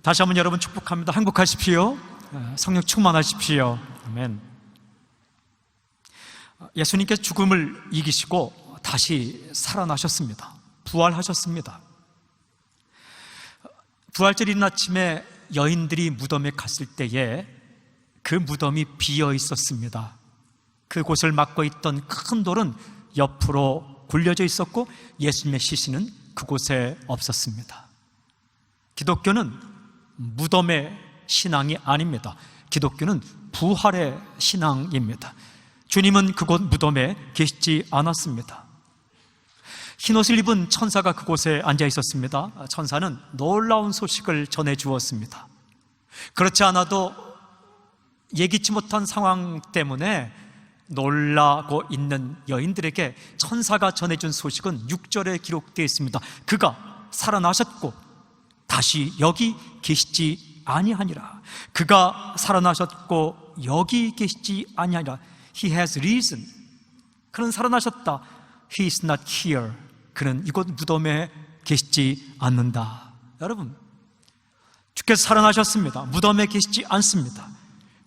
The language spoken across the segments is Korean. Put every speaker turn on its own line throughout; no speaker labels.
다시 한번 여러분 축복합니다. 행복하십시오. 성령 충만하십시오. 아멘. 예수님께서 죽음을 이기시고 다시 살아나셨습니다. 부활하셨습니다. 부활절 이른 아침에 여인들이 무덤에 갔을 때에 그 무덤이 비어 있었습니다. 그곳을 막고 있던 큰 돌은 옆으로 굴려져 있었고 예수님의 시신은 그곳에 없었습니다. 기독교는 무덤의 신앙이 아닙니다. 기독교는 부활의 신앙입니다. 주님은 그곳 무덤에 계시지 않았습니다. 흰옷을 입은 천사가 그곳에 앉아 있었습니다. 천사는 놀라운 소식을 전해 주었습니다. 그렇지 않아도 예기치 못한 상황 때문에 놀라고 있는 여인들에게 천사가 전해준 소식은 6절에 기록되어 있습니다. 그가 살아나셨고 다시 여기 계시지 아니하니라. 그가 살아나셨고 여기 계시지 아니하니라. He has risen. 그는 살아나셨다. He is not here. 그는 이곳 무덤에 계시지 않는다. 여러분, 주께서 살아나셨습니다. 무덤에 계시지 않습니다.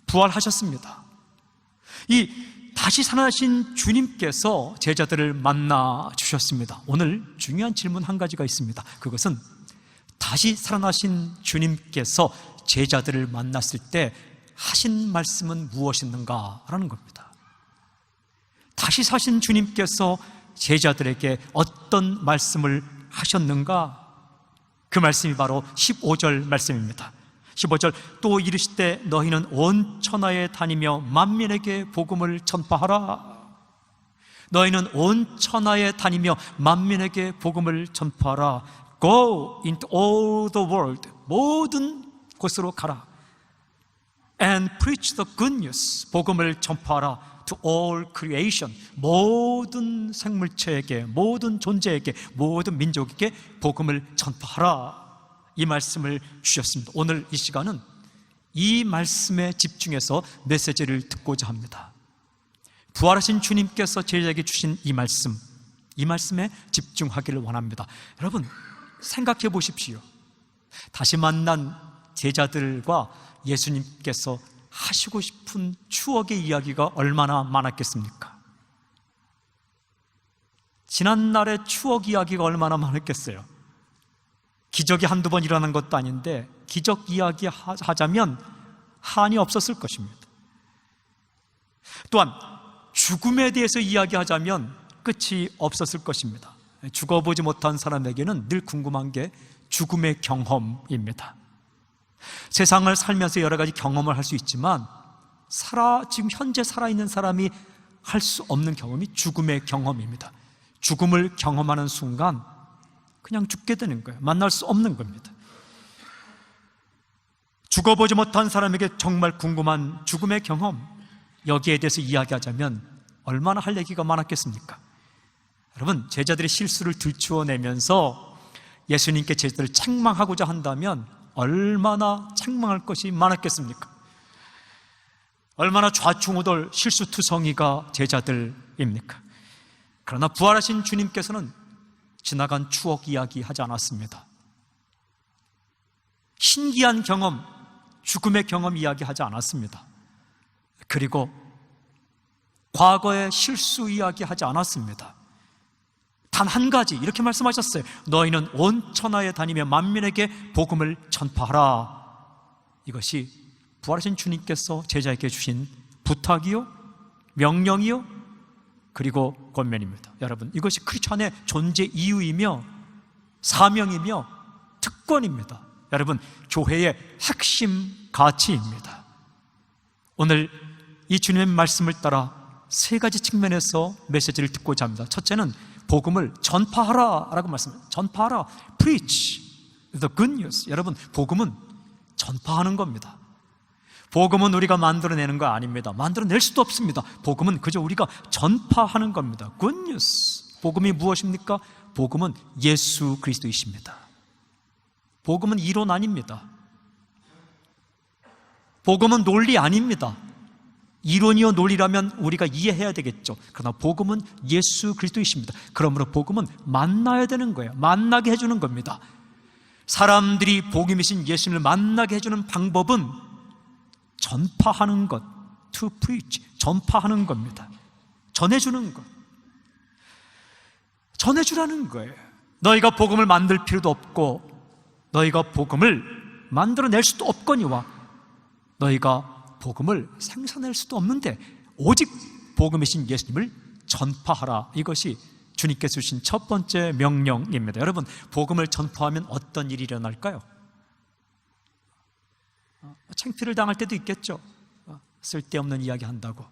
부활하셨습니다. 이 다시 살아나신 주님께서 제자들을 만나 주셨습니다. 오늘 중요한 질문 한 가지가 있습니다. 그것은 다시 살아나신 주님께서 제자들을 만났을 때 하신 말씀은 무엇이었는가 라는 겁니다. 다시 사신 주님께서 제자들에게 어떤 말씀을 하셨는가? 그 말씀이 바로 15절 말씀입니다. 15절, 또 이르시되 너희는 온 천하에 다니며 만민에게 복음을 전파하라. 너희는 온 천하에 다니며 만민에게 복음을 전파하라. Go into all the world. 모든 곳으로 가라. And preach the good news. 복음을 전파하라. To all creation. 모든 생물체에게, 모든 존재에게, 모든 민족에게 복음을 전파하라. 이 말씀을 주셨습니다. 오늘 이 시간은 이 말씀에 집중해서 메시지를 듣고자 합니다. 부활하신 주님께서 제자에게 주신 이 말씀에 집중하기를 원합니다. 여러분, 생각해 보십시오. 다시 만난 제자들과 예수님께서 하시고 싶은 추억의 이야기가 얼마나 많았겠습니까? 지난날의 추억 이야기가 얼마나 많았겠어요? 기적이 한두 번 일어난 것도 아닌데 기적 이야기 하자면 한이 없었을 것입니다. 또한 죽음에 대해서 이야기하자면 끝이 없었을 것입니다. 죽어보지 못한 사람에게는 늘 궁금한 게 죽음의 경험입니다. 세상을 살면서 여러 가지 경험을 할 수 있지만 지금 현재 살아있는 사람이 할 수 없는 경험이 죽음의 경험입니다. 죽음을 경험하는 순간 그냥 죽게 되는 거예요. 만날 수 없는 겁니다. 죽어보지 못한 사람에게 정말 궁금한 죽음의 경험, 여기에 대해서 이야기하자면 얼마나 할 얘기가 많았겠습니까? 여러분, 제자들이 실수를 들추어내면서 예수님께 제자들을 책망하고자 한다면 얼마나 책망할 것이 많았겠습니까? 얼마나 좌충우돌 실수투성이가 제자들입니까? 그러나 부활하신 주님께서는 지나간 추억 이야기 하지 않았습니다. 신기한 경험, 죽음의 경험 이야기 하지 않았습니다. 그리고 과거의 실수 이야기 하지 않았습니다. 단 한 가지 이렇게 말씀하셨어요. 너희는 온 천하에 다니며 만민에게 복음을 전파하라. 이것이 부활하신 주님께서 제자에게 주신 부탁이요, 명령이요, 그리고 권면입니다. 여러분, 이것이 크리스천의 존재 이유이며 사명이며 특권입니다. 여러분, 교회의 핵심 가치입니다. 오늘 이 주님의 말씀을 따라 세 가지 측면에서 메시지를 듣고자 합니다. 첫째는 복음을 전파하라 라고 말씀합니다. 전파하라. Preach the good news. 여러분, 복음은 전파하는 겁니다. 복음은 우리가 만들어내는 거 아닙니다. 만들어낼 수도 없습니다. 복음은 그저 우리가 전파하는 겁니다. Good news. 복음이 무엇입니까? 복음은 예수 그리스도이십니다. 복음은 이론 아닙니다. 복음은 논리 아닙니다. 이론이요 논리라면 우리가 이해해야 되겠죠. 그러나 복음은 예수 그리스도이십니다. 그러므로 복음은 만나야 되는 거예요. 만나게 해주는 겁니다. 사람들이 복음이신 예수님을 만나게 해주는 방법은 전파하는 것, to preach, 전파하는 겁니다. 전해주는 것, 전해주라는 거예요. 너희가 복음을 만들 필요도 없고 너희가 복음을 만들어낼 수도 없거니와 너희가 복음을 생산할 수도 없는데 오직 복음이신 예수님을 전파하라. 이것이 주님께서 주신 첫 번째 명령입니다. 여러분, 복음을 전파하면 어떤 일이 일어날까요? 창피를 당할 때도 있겠죠. 쓸데없는 이야기 한다고.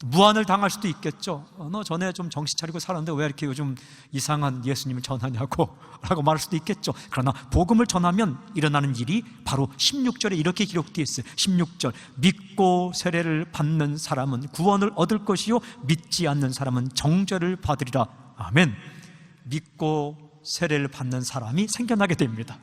무안을 당할 수도 있겠죠. 너 전에 좀 정신 차리고 살았는데 왜 이렇게 요즘 이상한 예수님을 전하냐고 라고 말할 수도 있겠죠. 그러나 복음을 전하면 일어나는 일이 바로 16절에 이렇게 기록되어 있어요. 16절, 믿고 세례를 받는 사람은 구원을 얻을 것이요 믿지 않는 사람은 정죄를 받으리라. 아멘. 믿고 세례를 받는 사람이 생겨나게 됩니다.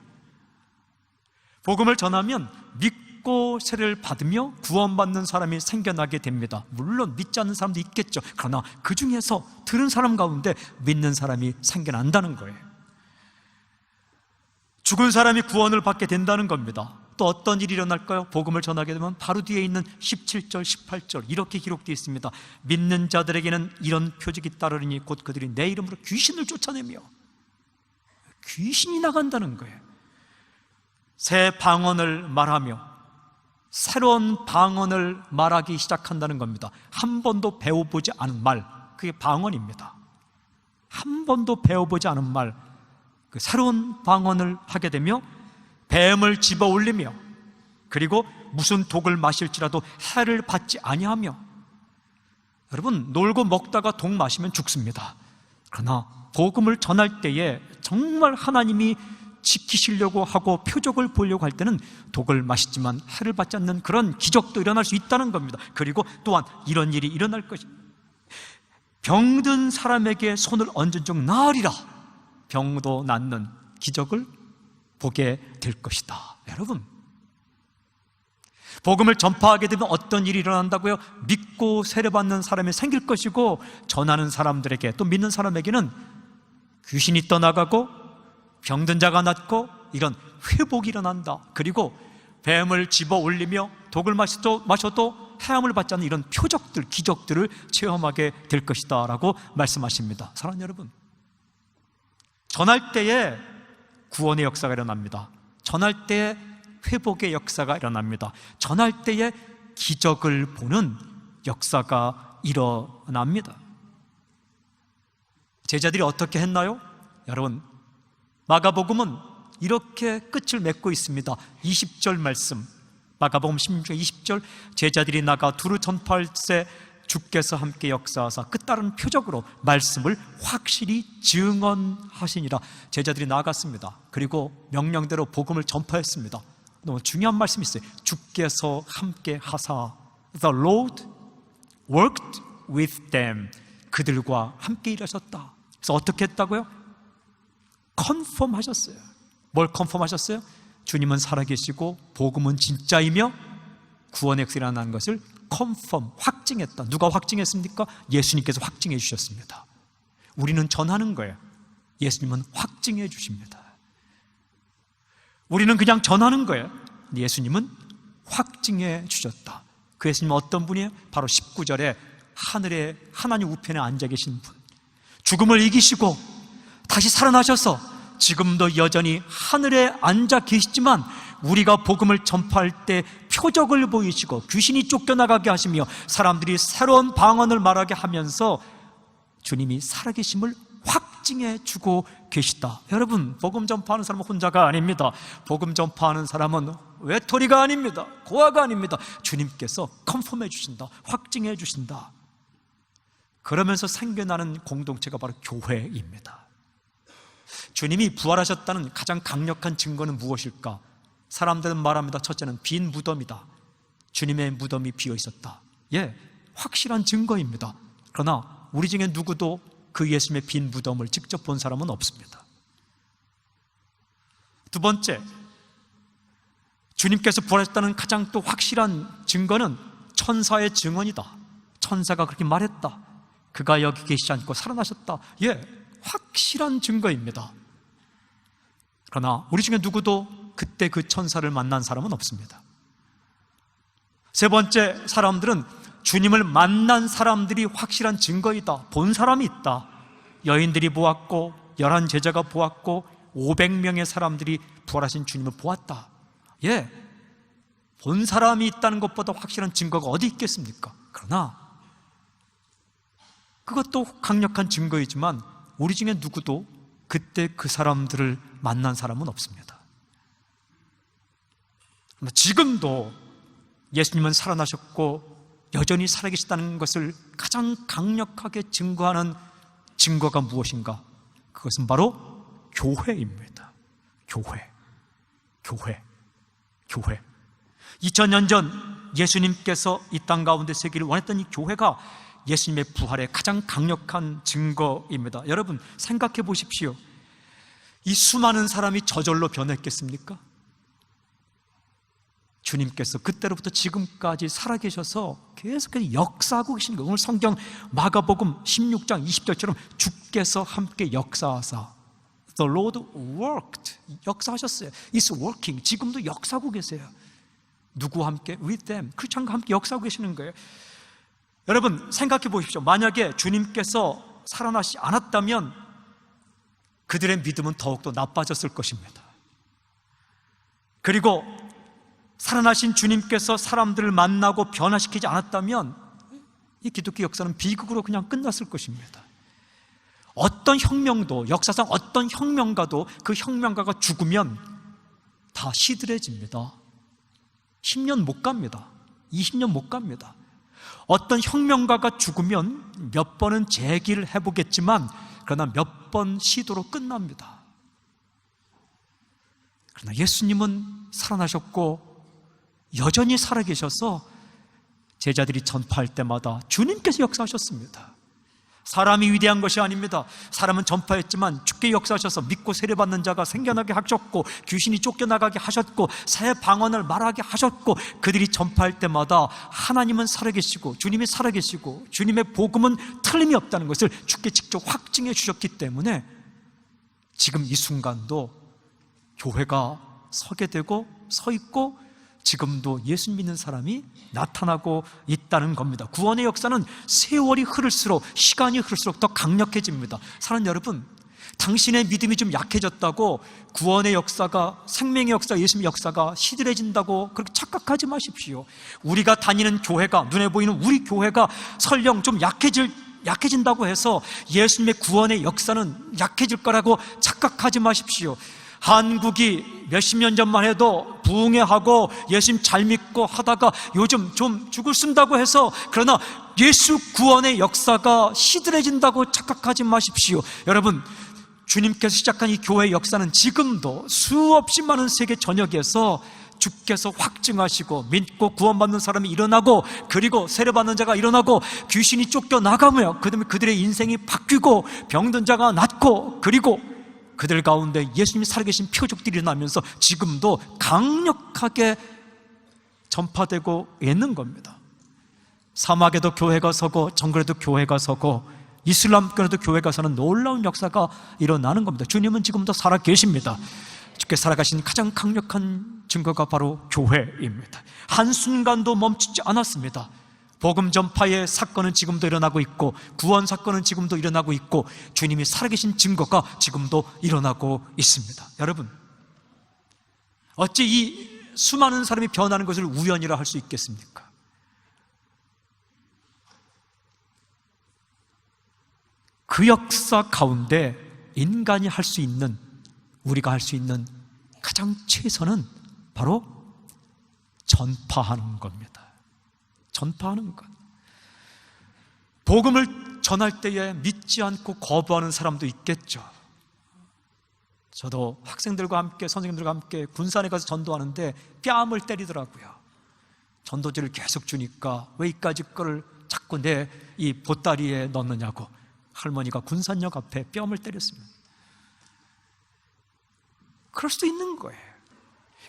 복음을 전하면 믿고 세례를 받으며 구원받는 사람이 생겨나게 됩니다. 물론 믿지 않는 사람도 있겠죠. 그러나 그 중에서 들은 사람 가운데 믿는 사람이 생겨난다는 거예요. 죽은 사람이 구원을 받게 된다는 겁니다. 또 어떤 일이 일어날까요? 복음을 전하게 되면 바로 뒤에 있는 17절, 18절 이렇게 기록되어 있습니다. 믿는 자들에게는 이런 표적이 따르리니 곧 그들이 내 이름으로 귀신을 쫓아내며, 귀신이 나간다는 거예요. 새 방언을 말하며, 새로운 방언을 말하기 시작한다는 겁니다. 한 번도 배워보지 않은 말, 그게 방언입니다. 한 번도 배워보지 않은 말, 그 새로운 방언을 하게 되며 뱀을 집어 올리며, 그리고 무슨 독을 마실지라도 해를 받지 아니하며. 여러분, 놀고 먹다가 독 마시면 죽습니다. 그러나 복음을 전할 때에 정말 하나님이 지키시려고 하고 표적을 보려고 할 때는 독을 마시지만 해를 받지 않는 그런 기적도 일어날 수 있다는 겁니다. 그리고 또한 이런 일이 일어날 것입니다. 병든 사람에게 손을 얹은 적 나으리라. 병도 낫는 기적을 보게 될 것이다. 여러분, 복음을 전파하게 되면 어떤 일이 일어난다고요? 믿고 세례받는 사람이 생길 것이고, 전하는 사람들에게, 또 믿는 사람에게는 귀신이 떠나가고 병든 자가 낫고 이런 회복이 일어난다. 그리고 뱀을 집어 올리며 독을 마셔도 해함을 받지 않는 이런 표적들, 기적들을 체험하게 될 것이다 라고 말씀하십니다. 사랑하는 여러분, 전할 때에 구원의 역사가 일어납니다. 전할 때에 회복의 역사가 일어납니다. 전할 때에 기적을 보는 역사가 일어납니다. 제자들이 어떻게 했나요? 여러분, 마가복음은 이렇게 끝을 맺고 있습니다. 20절 말씀, 마가복음 16장 20절, 제자들이 나가 두루 전파할세 주께서 함께 역사하사 끝다른 표적으로 말씀을 확실히 증언하시니라. 제자들이 나갔습니다. 그리고 명령대로 복음을 전파했습니다. 너무 중요한 말씀이 있어요. 주께서 함께 하사, The Lord worked with them, 그들과 함께 일하셨다. 그래서 어떻게 했다고요? 컨펌 하셨어요. 뭘 컨펌 하셨어요? 주님은 살아계시고 복음은 진짜이며 구원의 역사가 일어나는 것을 컨펌, 확증했다. 누가 확증했습니까? 예수님께서 확증해 주셨습니다. 우리는 전하는 거예요. 예수님은 확증해 주십니다. 우리는 그냥 전하는 거예요. 예수님은 확증해 주셨다. 그 예수님은 어떤 분이에요? 바로 19절에 하늘에 하나님 우편에 앉아 계신 분, 죽음을 이기시고 다시 살아나셔서 지금도 여전히 하늘에 앉아 계시지만 우리가 복음을 전파할 때 표적을 보이시고 귀신이 쫓겨나가게 하시며 사람들이 새로운 방언을 말하게 하면서 주님이 살아계심을 확증해 주고 계시다. 여러분, 복음 전파하는 사람은 혼자가 아닙니다. 복음 전파하는 사람은 외톨이가 아닙니다. 고아가 아닙니다. 주님께서 컨펌해 주신다, 확증해 주신다. 그러면서 생겨나는 공동체가 바로 교회입니다. 주님이 부활하셨다는 가장 강력한 증거는 무엇일까? 사람들은 말합니다. 첫째는 빈 무덤이다. 주님의 무덤이 비어 있었다. 예, 확실한 증거입니다. 그러나 우리 중에 누구도 그 예수님의 빈 무덤을 직접 본 사람은 없습니다. 두 번째, 주님께서 부활하셨다는 가장 또 확실한 증거는 천사의 증언이다. 천사가 그렇게 말했다. 그가 여기 계시지 않고 살아나셨다. 예, 확실한 증거입니다. 그러나 우리 중에 누구도 그때 그 천사를 만난 사람은 없습니다. 세 번째, 사람들은 주님을 만난 사람들이 확실한 증거이다, 본 사람이 있다. 여인들이 보았고 11 제자가 보았고 500명의 사람들이 부활하신 주님을 보았다. 예, 본 사람이 있다는 것보다 확실한 증거가 어디 있겠습니까? 그러나 그것도 강력한 증거이지만 우리 중에 누구도 그때 그 사람들을 만난 사람은 없습니다. 지금도 예수님은 살아나셨고 여전히 살아계시다는 것을 가장 강력하게 증거하는 증거가 무엇인가? 그것은 바로 교회입니다. 교회. 2000년 전 예수님께서 이 땅 가운데 세기를 원했던 이 교회가 예수님의 부활의 가장 강력한 증거입니다. 여러분 생각해 보십시오. 이 수많은 사람이 저절로 변했겠습니까? 주님께서 그때로부터 지금까지 살아계셔서 계속해서 역사하고 계신 거예요. 오늘 성경 마가복음 16장 20절처럼 주께서 함께 역사하사, The Lord worked, 역사하셨어요. It's working, 지금도 역사하고 계세요. 누구와 함께? With them, 크리스천과 함께 역사하고 계시는 거예요. 여러분 생각해 보십시오. 만약에 주님께서 살아나시지 않았다면 그들의 믿음은 더욱더 나빠졌을 것입니다. 그리고 살아나신 주님께서 사람들을 만나고 변화시키지 않았다면 이 기독교 역사는 비극으로 그냥 끝났을 것입니다. 어떤 혁명도, 역사상 어떤 혁명가도 그 혁명가가 죽으면 다 시들해집니다. 10년 못 갑니다. 20년 못 갑니다. 어떤 혁명가가 죽으면 몇 번은 재기를 해보겠지만 그러나 몇 번 시도로 끝납니다. 그러나 예수님은 살아나셨고 여전히 살아계셔서 제자들이 전파할 때마다 주님께서 역사하셨습니다. 사람이 위대한 것이 아닙니다. 사람은 전파했지만 주께 역사하셔서 믿고 세례받는 자가 생겨나게 하셨고 귀신이 쫓겨나가게 하셨고 새 방언을 말하게 하셨고 그들이 전파할 때마다 하나님은 살아계시고 주님이 살아계시고 주님의 복음은 틀림이 없다는 것을 주께 직접 확증해 주셨기 때문에 지금 이 순간도 교회가 서게 되고 서 있고 지금도 예수 믿는 사람이 나타나고 있다는 겁니다. 구원의 역사는 세월이 흐를수록, 시간이 흐를수록 더 강력해집니다. 사랑하는 여러분, 당신의 믿음이 좀 약해졌다고 구원의 역사가, 생명의 역사, 예수님의 역사가 시들해진다고 그렇게 착각하지 마십시오. 우리가 다니는 교회가, 눈에 보이는 우리 교회가 설령 좀 약해진다고 해서 예수님의 구원의 역사는 약해질 거라고 착각하지 마십시오. 한국이 몇십 년 전만 해도 부흥회하고 예수님 잘 믿고 하다가 요즘 좀 죽을 쓴다고 해서, 그러나 예수 구원의 역사가 시들해진다고 착각하지 마십시오. 여러분, 주님께서 시작한 이 교회의 역사는 지금도 수없이 많은 세계 전역에서 주께서 확증하시고 믿고 구원받는 사람이 일어나고, 그리고 세례받는 자가 일어나고, 귀신이 쫓겨나가며 그다음에 그들의 인생이 바뀌고 병든 자가 낫고, 그리고 그들 가운데 예수님이 살아계신 표적들이 일어나면서 지금도 강력하게 전파되고 있는 겁니다. 사막에도 교회가 서고 정글에도 교회가 서고 이슬람권에도 교회가 서는 놀라운 역사가 일어나는 겁니다. 주님은 지금도 살아계십니다. 주께 살아가신 가장 강력한 증거가 바로 교회입니다. 한순간도 멈추지 않았습니다. 복음 전파의 사건은 지금도 일어나고 있고, 구원 사건은 지금도 일어나고 있고, 주님이 살아계신 증거가 지금도 일어나고 있습니다. 여러분, 어찌 이 수많은 사람이 변하는 것을 우연이라 할 수 있겠습니까? 그 역사 가운데 인간이 할 수 있는, 우리가 할 수 있는 가장 최선은 바로 전파하는 겁니다. 전파하는 것. 복음을 전할 때에 믿지 않고 거부하는 사람도 있겠죠. 저도 학생들과 함께, 선생님들과 함께 군산에 가서 전도하는데 뺨을 때리더라고요. 전도지를 계속 주니까 왜 이까지 거를 자꾸 내 이 보따리에 넣느냐고 할머니가 군산역 앞에 뺨을 때렸습니다. 그럴 수도 있는 거예요.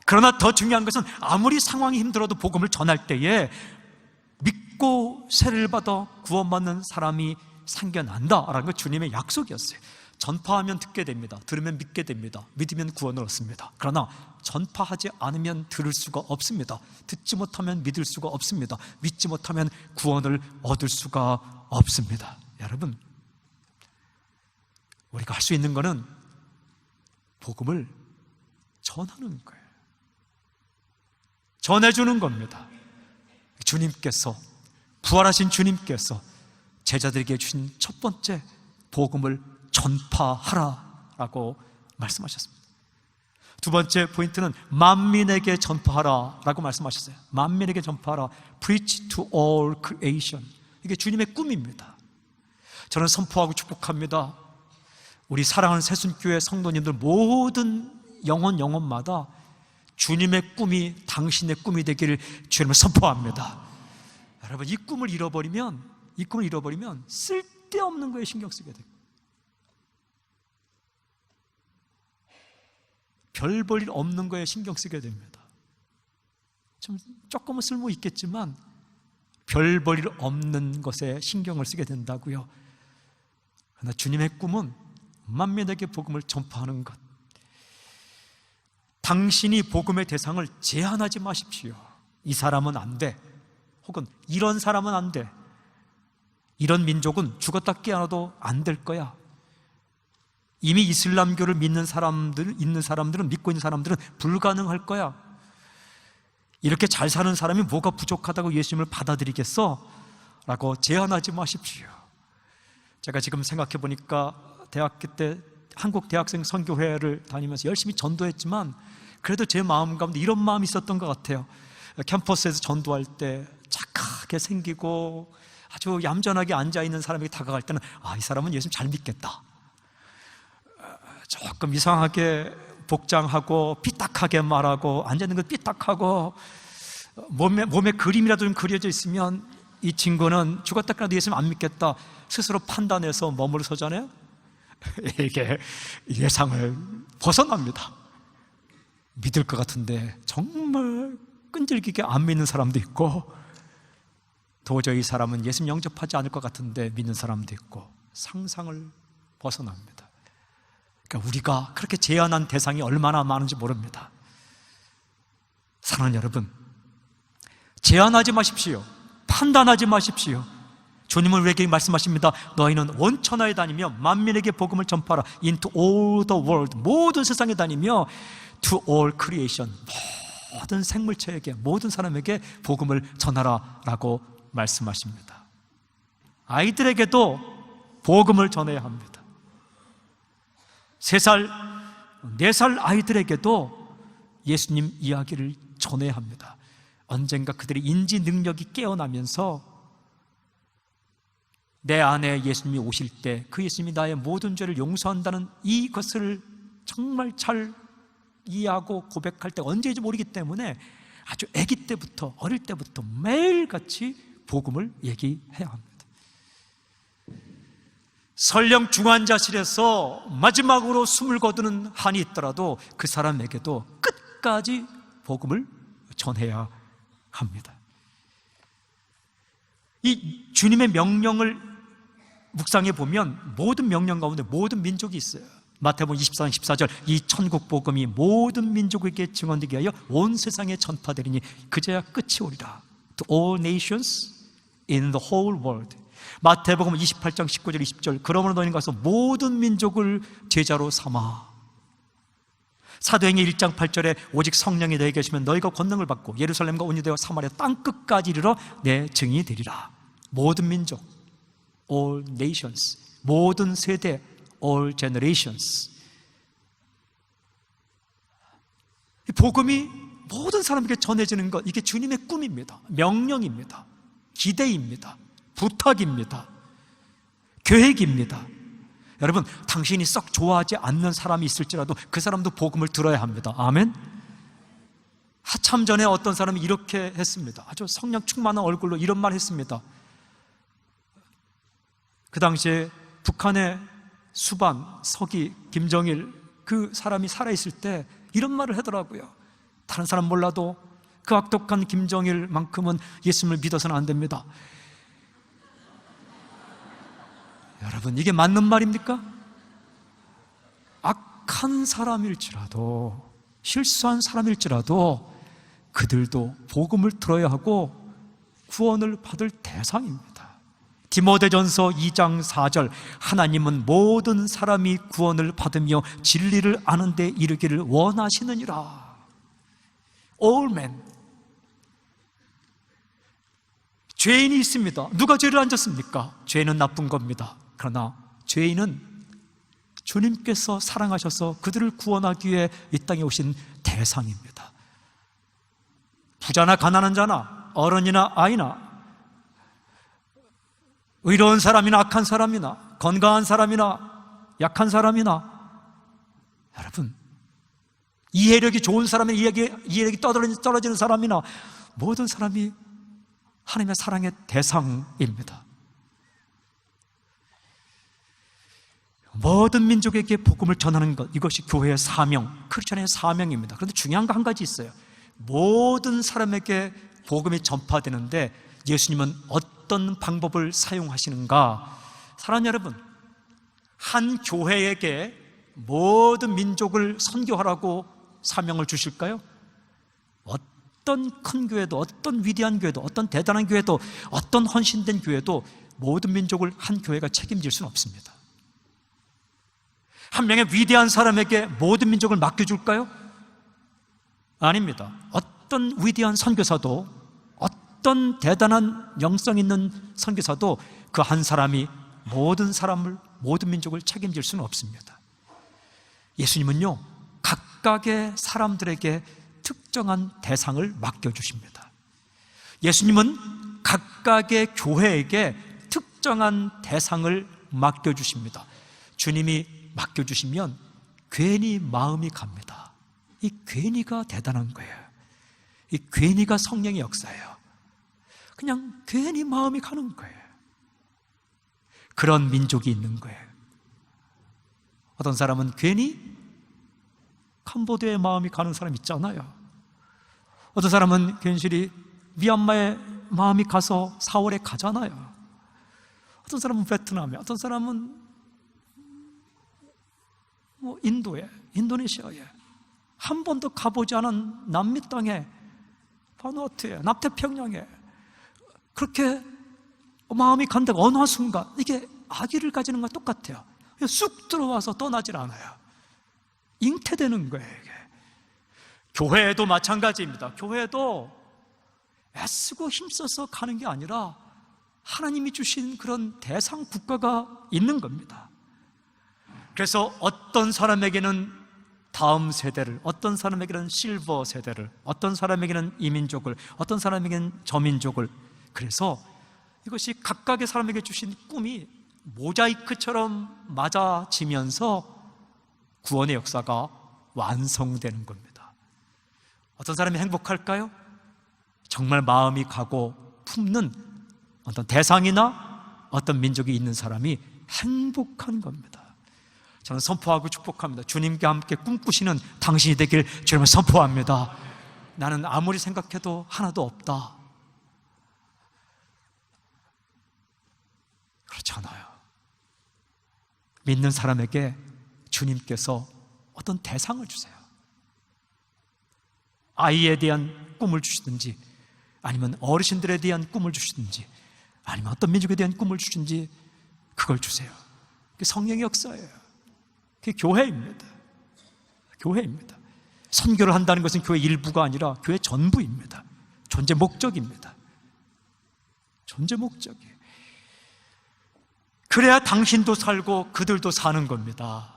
그러나 더 중요한 것은 아무리 상황이 힘들어도 복음을 전할 때에 믿고 세례를 받아 구원받는 사람이 생겨난다라는 것, 주님의 약속이었어요. 전파하면 듣게 됩니다. 들으면 믿게 됩니다. 믿으면 구원을 얻습니다. 그러나 전파하지 않으면 들을 수가 없습니다. 듣지 못하면 믿을 수가 없습니다. 믿지 못하면 구원을 얻을 수가 없습니다. 여러분, 우리가 할 수 있는 것은 복음을 전하는 거예요. 전해주는 겁니다. 주님께서, 부활하신 주님께서 제자들에게 주신 첫 번째 복음을 전파하라라고 말씀하셨습니다. 두 번째 포인트는 만민에게 전파하라라고 말씀하셨어요. 만민에게 전파하라. Preach to all creation. 이게 주님의 꿈입니다. 저는 선포하고 축복합니다. 우리 사랑하는 새순교회 성도님들 모든 영혼마다 주님의 꿈이 당신의 꿈이 되기를 주님을 선포합니다. 여러분, 이 꿈을 잃어버리면 쓸데없는 거에 신경 쓰게 돼요. 별 볼 일 없는 거에 신경 쓰게 됩니다. 조금은 쓸모 있겠지만 별 볼 일 없는 것에 신경을 쓰게 된다고요. 그러나 주님의 꿈은 만민에게 복음을 전파하는 것. 당신이 복음의 대상을 제한하지 마십시오. 이 사람은 안 돼, 혹은 이런 사람은 안 돼, 이런 민족은 죽었다 깨어나도 안 될 거야. 이미 이슬람교를 믿고 있는 사람들은 불가능할 거야. 이렇게 잘 사는 사람이 뭐가 부족하다고 예수님을 받아들이겠어? 라고 제한하지 마십시오. 제가 지금 생각해 보니까 대학교 때 한국 대학생 선교회를 다니면서 열심히 전도했지만 그래도 제 마음 가운데 이런 마음이 있었던 것 같아요. 캠퍼스에서 전도할 때 착하게 생기고 아주 얌전하게 앉아있는 사람에게 다가갈 때는 이 사람은 예수님 잘 믿겠다. 조금 이상하게 복장하고 삐딱하게 말하고 앉아있는 건 삐딱하고 몸에 그림이라도 좀 그려져 있으면 이 친구는 죽었다 깨어나도 예수님 안 믿겠다 스스로 판단해서 머무르서잖아요. 이게 예상을 벗어납니다. 믿을 것 같은데 정말 끈질기게 안 믿는 사람도 있고, 도저히 이 사람은 예수님 영접하지 않을 것 같은데 믿는 사람도 있고, 상상을 벗어납니다. 그러니까 우리가 그렇게 제한한 대상이 얼마나 많은지 모릅니다. 사랑하는 여러분, 제한하지 마십시오. 판단하지 마십시오. 주님은 우리에게 말씀하십니다. 너희는 온 천하에 다니며 만민에게 복음을 전파하라. Into all the world. 모든 세상에 다니며 To all creation. 모든 생물체에게, 모든 사람에게 복음을 전하라 라고 말씀하십니다. 아이들에게도 복음을 전해야 합니다. 3살, 4살 아이들에게도 예수님 이야기를 전해야 합니다. 언젠가 그들의 인지 능력이 깨어나면서 내 안에 예수님이 오실 때 그 예수님이 나의 모든 죄를 용서한다는 이것을 정말 잘 이해하고 고백할 때가 언제인지 모르기 때문에 아주 아기 때부터, 어릴 때부터 매일같이 복음을 얘기해야 합니다. 설령 중환자실에서 마지막으로 숨을 거두는 한이 있더라도 그 사람에게도 끝까지 복음을 전해야 합니다. 이 주님의 명령을 묵상해 보면 모든 명령 가운데 모든 민족이 있어요. 마태복음 24장 14절, 이 천국 복음이 모든 민족에게 증언되게 하여 온 세상에 전파되리니 그제야 끝이 오리라. To all nations in the whole world. 마태복음 28장 19절 20절, 그러므로 너희는 가서 모든 민족을 제자로 삼아. 사도행전 1장 8절에 오직 성령이 너희에 계시면 너희가 권능을 받고 예루살렘과 온 유대와 사마리아 땅끝까지 이르러 내 증인이 되리라. 모든 민족, all nations, 모든 세대, all generations. 이 복음이 모든 사람에게 전해지는 것, 이게 주님의 꿈입니다. 명령입니다. 기대입니다. 부탁입니다. 계획입니다. 여러분, 당신이 썩 좋아하지 않는 사람이 있을지라도 그 사람도 복음을 들어야 합니다. 아멘. 한참 전에 어떤 사람이 이렇게 했습니다. 아주 성령 충만한 얼굴로 이런 말 했습니다. 그 당시에 북한의 수반, 서기, 김정일 그 사람이 살아있을 때 이런 말을 하더라고요. 다른 사람 몰라도 그 악독한 김정일만큼은 예수님을 믿어서는 안 됩니다. 여러분, 이게 맞는 말입니까? 악한 사람일지라도, 실수한 사람일지라도 그들도 복음을 들어야 하고 구원을 받을 대상입니다. 디모데전서 2장 4절, 하나님은 모든 사람이 구원을 받으며 진리를 아는 데 이르기를 원하시느니라. All men. 죄인이 있습니다. 누가 죄를 안 졌습니까? 죄는 나쁜 겁니다. 그러나 죄인은 주님께서 사랑하셔서 그들을 구원하기 위해 이 땅에 오신 대상입니다. 부자나 가난한 자나 어른이나 아이나 의로운 사람이나 악한 사람이나 건강한 사람이나 약한 사람이나, 여러분, 이해력이 좋은 사람이나 이해력이 떨어지는 사람이나 모든 사람이 하나님의 사랑의 대상입니다. 모든 민족에게 복음을 전하는 것, 이것이 교회의 사명, 크리스천의 사명입니다. 그런데 중요한 거 한 가지 있어요. 모든 사람에게 복음이 전파되는데 예수님은 어떤 방법을 사용하시는가? 사랑하는 여러분, 한 교회에게 모든 민족을 선교하라고 사명을 주실까요? 어떤 큰 교회도, 어떤 위대한 교회도, 어떤 대단한 교회도, 어떤 헌신된 교회도 모든 민족을 한 교회가 책임질 수는 없습니다. 한 명의 위대한 사람에게 모든 민족을 맡겨줄까요? 아닙니다. 어떤 위대한 선교사도, 어떤 대단한 영성 있는 선교사도 그 한 사람이 모든 사람을, 모든 민족을 책임질 수는 없습니다. 예수님은요, 각각의 사람들에게 특정한 대상을 맡겨주십니다. 예수님은 각각의 교회에게 특정한 대상을 맡겨주십니다. 주님이 맡겨주시면 괜히 마음이 갑니다. 이 괜히가 대단한 거예요. 이 괜히가 성령의 역사예요. 그냥 괜히 마음이 가는 거예요. 그런 민족이 있는 거예요. 어떤 사람은 괜히 캄보디아에 마음이 가는 사람 있잖아요. 어떤 사람은 괜시리 미얀마에 마음이 가서 4월에 가잖아요. 어떤 사람은 베트남에, 어떤 사람은 인도에, 인도네시아에, 한 번도 가보지 않은 남미 땅에, 바누아투에, 남태평양에 그렇게 마음이 간다고 어느 순간 이게 아기를 가지는 것과 똑같아요. 쑥 들어와서 떠나질 않아요. 잉태되는 거예요, 이게. 교회도 마찬가지입니다. 교회도 애쓰고 힘써서 가는 게 아니라 하나님이 주신 그런 대상 국가가 있는 겁니다. 그래서 어떤 사람에게는 다음 세대를, 어떤 사람에게는 실버 세대를, 어떤 사람에게는 이민족을, 어떤 사람에게는 저민족을, 그래서 이것이 각각의 사람에게 주신 꿈이 모자이크처럼 맞아지면서 구원의 역사가 완성되는 겁니다. 어떤 사람이 행복할까요? 정말 마음이 가고 품는 어떤 대상이나 어떤 민족이 있는 사람이 행복한 겁니다. 저는 선포하고 축복합니다. 주님과 함께 꿈꾸시는 당신이 되길 주님을 선포합니다. 나는 아무리 생각해도 하나도 없다. 그렇지 않아요. 믿는 사람에게 주님께서 어떤 대상을 주세요. 아이에 대한 꿈을 주시든지, 아니면 어르신들에 대한 꿈을 주시든지, 아니면 어떤 민족에 대한 꿈을 주시든지 그걸 주세요. 그게 성령의 역사예요. 그게 교회입니다. 교회입니다. 선교를 한다는 것은 교회 일부가 아니라 교회 전부입니다. 존재 목적입니다. 존재 목적이에요. 그래야 당신도 살고 그들도 사는 겁니다.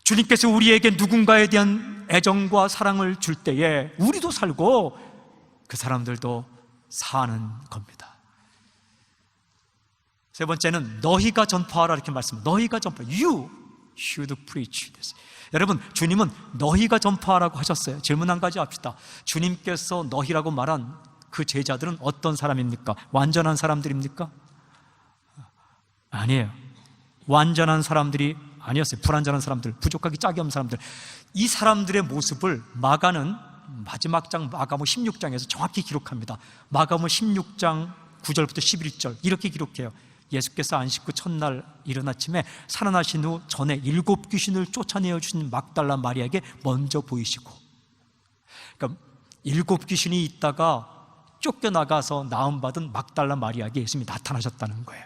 주님께서 우리에게 누군가에 대한 애정과 사랑을 줄 때에 우리도 살고 그 사람들도 사는 겁니다. 세 번째는 너희가 전파하라 이렇게 말씀합니다. 너희가 전파하라. You should preach this. 여러분, 주님은 너희가 전파하라고 하셨어요. 질문 한 가지 합시다. 주님께서 너희라고 말한 그 제자들은 어떤 사람입니까? 완전한 사람들입니까? 아니에요. 완전한 사람들이 아니었어요. 불완전한 사람들, 부족하기 짝이 없는 사람들. 이 사람들의 모습을 마가는 마지막 장 마가복음 16장에서 정확히 기록합니다. 마가복음 16장 9절부터 11절 이렇게 기록해요. 예수께서 안식 후 첫날 이른 아침에 살아나신 후 전에 7 귀신을 쫓아내어 주신 막달라 마리아에게 먼저 보이시고, 그러니까 7 귀신이 있다가 쫓겨나가서 나음받은 막달라 마리아에게 예수님이 나타나셨다는 거예요.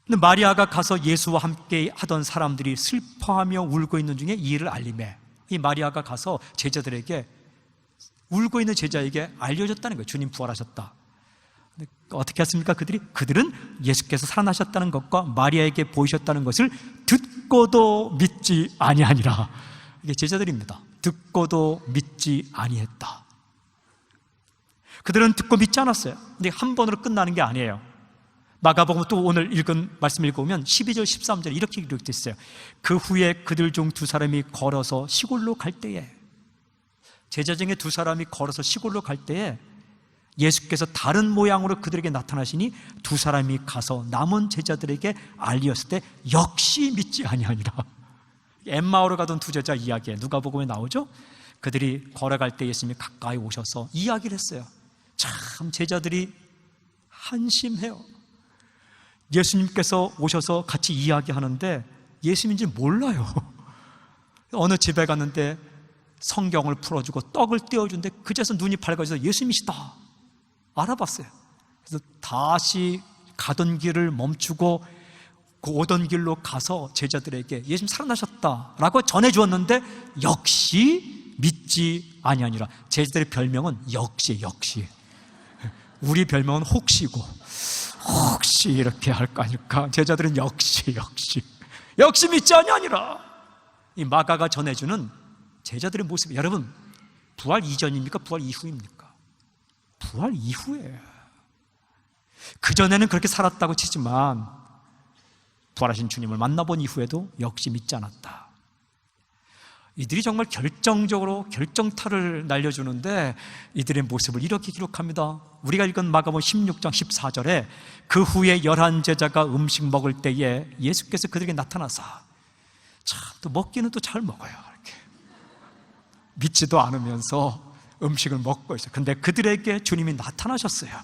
근데 마리아가 가서 예수와 함께 하던 사람들이 슬퍼하며 울고 있는 중에 이 일을 알림해, 이 마리아가 가서 제자들에게, 울고 있는 제자에게 알려줬다는 거예요. 주님 부활하셨다. 어떻게 했습니까? 그들은 예수께서 살아나셨다는 것과 마리아에게 보이셨다는 것을 듣고도 믿지 아니하니라. 이게 제자들입니다. 듣고도 믿지 아니했다. 그들은 듣고 믿지 않았어요. 근데 한 번으로 끝나는 게 아니에요. 마가복음 또 오늘 읽은 말씀 읽어보면 12절 13절 이렇게 기록되어 있어요. 그 후에 그들 중 2사람이 걸어서 시골로 갈 때에, 제자 중에 2사람이 걸어서 시골로 갈 때에 예수께서 다른 모양으로 그들에게 나타나시니 2사람이 가서 남은 제자들에게 알리었을 때 역시 믿지 아니하니라. 엠마오로 가던 2 제자 이야기에 누가복음에 나오죠. 그들이 걸어갈 때 예수님이 가까이 오셔서 이야기를 했어요. 참 제자들이 한심해요. 예수님께서 오셔서 같이 이야기하는데 예수님인지 몰라요. 어느 집에 갔는데 성경을 풀어주고 떡을 떼어주는데 그제서 눈이 밝아져서 예수님이시다 알아봤어요. 그래서 다시 가던 길을 멈추고 그 오던 길로 가서 제자들에게 예수님 살아나셨다라고 전해주었는데 역시 믿지 아니하니라. 제자들의 별명은 역시. 우리 별명은 혹시고, 혹시 이렇게 할까 아닐까. 제자들은 역시 믿지 아니하니라. 이 마가가 전해주는 제자들의 모습이, 여러분, 부활 이전입니까? 부활 이후입니까? 부활 이후예요. 그전에는 그렇게 살았다고 치지만 부활하신 주님을 만나본 이후에도 역시 믿지 않았다. 이들이 정말 결정적으로 결정타를 날려주는데 이들의 모습을 이렇게 기록합니다. 우리가 읽은 마가복음 16장 14절에 그 후에 11 제자가 음식 먹을 때에 예수께서 그들에게 나타나사, 참 또 먹기는 또 잘 먹어요. 이렇게 믿지도 않으면서 음식을 먹고 있어요. 근데 그들에게 주님이 나타나셨어요.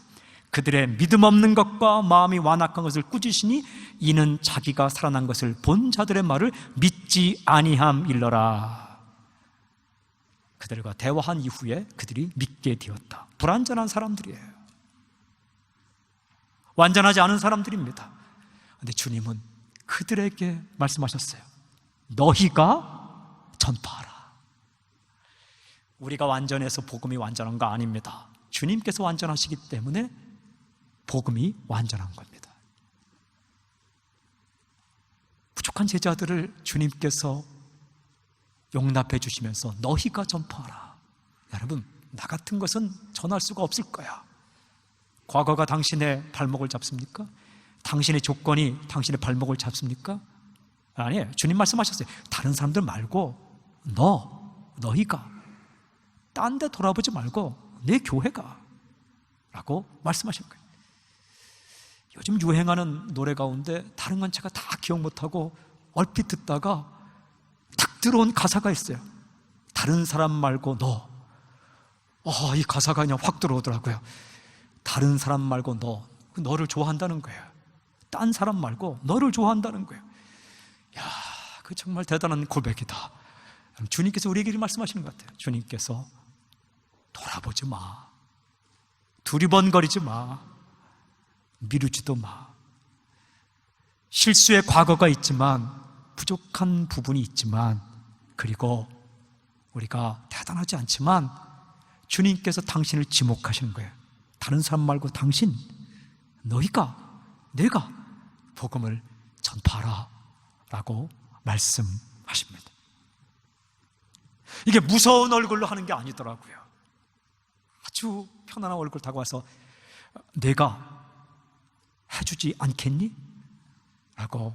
그들의 믿음 없는 것과 마음이 완악한 것을 꾸짖으시니 이는 자기가 살아난 것을 본 자들의 말을 믿지 아니함일러라. 그들과 대화한 이후에 그들이 믿게 되었다. 불완전한 사람들이에요. 완전하지 않은 사람들입니다. 그런데 주님은 그들에게 말씀하셨어요. 너희가 전파하라. 우리가 완전해서 복음이 완전한 거 아닙니다. 주님께서 완전하시기 때문에 복음이 완전한 겁니다. 부족한 제자들을 주님께서 용납해 주시면서 너희가 전파하라. 여러분, 나 같은 것은 전할 수가 없을 거야. 과거가 당신의 발목을 잡습니까? 당신의 조건이 당신의 발목을 잡습니까? 아니에요. 주님 말씀하셨어요. 다른 사람들 말고 너희가 딴 데 돌아보지 말고 내 교회가 라고 말씀하신 거예요. 요즘 유행하는 노래 가운데 다른 건 제가 다 기억 못하고 얼핏 듣다가 탁 들어온 가사가 있어요. 다른 사람 말고 이 가사가 그냥 확 들어오더라고요. 다른 사람 말고 너를 좋아한다는 거예요. 딴 사람 말고 너를 좋아한다는 거예요. 야, 그 정말 대단한 고백이다. 주님께서 우리에게 말씀하시는 것 같아요. 주님께서 돌아보지 마, 두리번거리지 마, 미루지도 마. 실수의 과거가 있지만, 부족한 부분이 있지만, 그리고 우리가 대단하지 않지만 주님께서 당신을 지목하시는 거예요. 다른 사람 말고 당신, 내가 복음을 전파하라 라고 말씀하십니다. 이게 무서운 얼굴로 하는 게 아니더라고요. 아주 편안한 얼굴 다가와서 내가 해주지 않겠니? 라고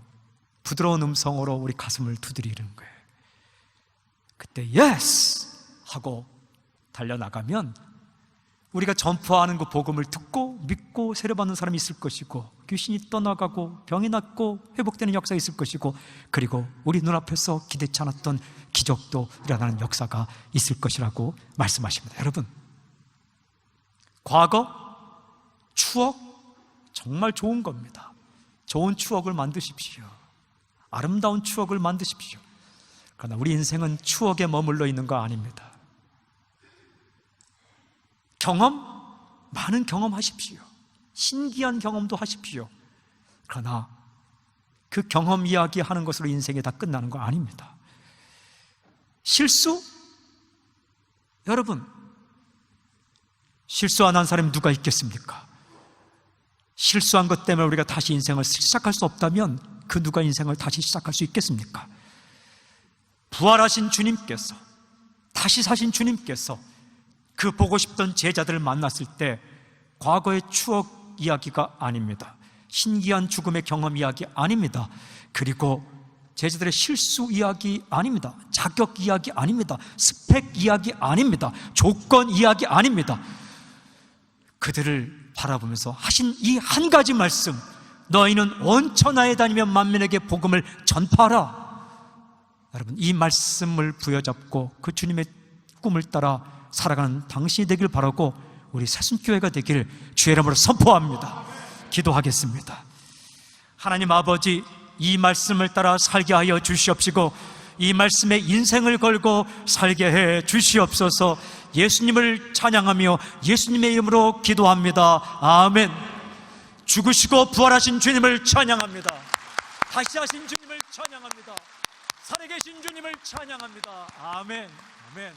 부드러운 음성으로 우리 가슴을 두드리는 거예요. 그때 yes! 하고 달려나가면 우리가 전파하는 그 복음을 듣고 믿고 세례받는 사람이 있을 것이고, 귀신이 떠나가고 병이 낫고 회복되는 역사가 있을 것이고, 그리고 우리 눈앞에서 기대치 않았던 기적도 일어나는 역사가 있을 것이라고 말씀하십니다. 여러분, 과거, 추억, 정말 좋은 겁니다. 좋은 추억을 만드십시오. 아름다운 추억을 만드십시오. 그러나 우리 인생은 추억에 머물러 있는 거 아닙니다. 많은 경험하십시오. 신기한 경험도 하십시오. 그러나 그 경험 이야기 하는 것으로 인생이 다 끝나는 거 아닙니다. 실수? 여러분, 실수 안 한 사람이 누가 있겠습니까? 실수한 것 때문에 우리가 다시 인생을 시작할 수 없다면 그 누가 인생을 다시 시작할 수 있겠습니까? 부활하신 주님께서, 다시 사신 주님께서 그 보고 싶던 제자들을 만났을 때 과거의 추억 이야기가 아닙니다. 신기한 죽음의 경험 이야기 아닙니다. 그리고 제자들의 실수 이야기 아닙니다. 자격 이야기 아닙니다. 스펙 이야기 아닙니다. 조건 이야기 아닙니다. 그들을 바라보면서 하신 이 한 가지 말씀, 너희는 온 천하에 다니며 만민에게 복음을 전파하라. 여러분, 이 말씀을 부여잡고 그 주님의 꿈을 따라 살아가는 당신이 되길 바라고 우리 새순교회가 되기를 주의 이름으로 선포합니다. 기도하겠습니다. 하나님 아버지, 이 말씀을 따라 살게 하여 주시옵시고 이 말씀에 인생을 걸고 살게 해 주시옵소서. 예수님을 찬양하며 예수님의 이름으로 기도합니다. 아멘. 죽으시고 부활하신 주님을 찬양합니다. 다시 하신 주님을 찬양합니다. 살아계신 주님을 찬양합니다. 아멘. 아멘.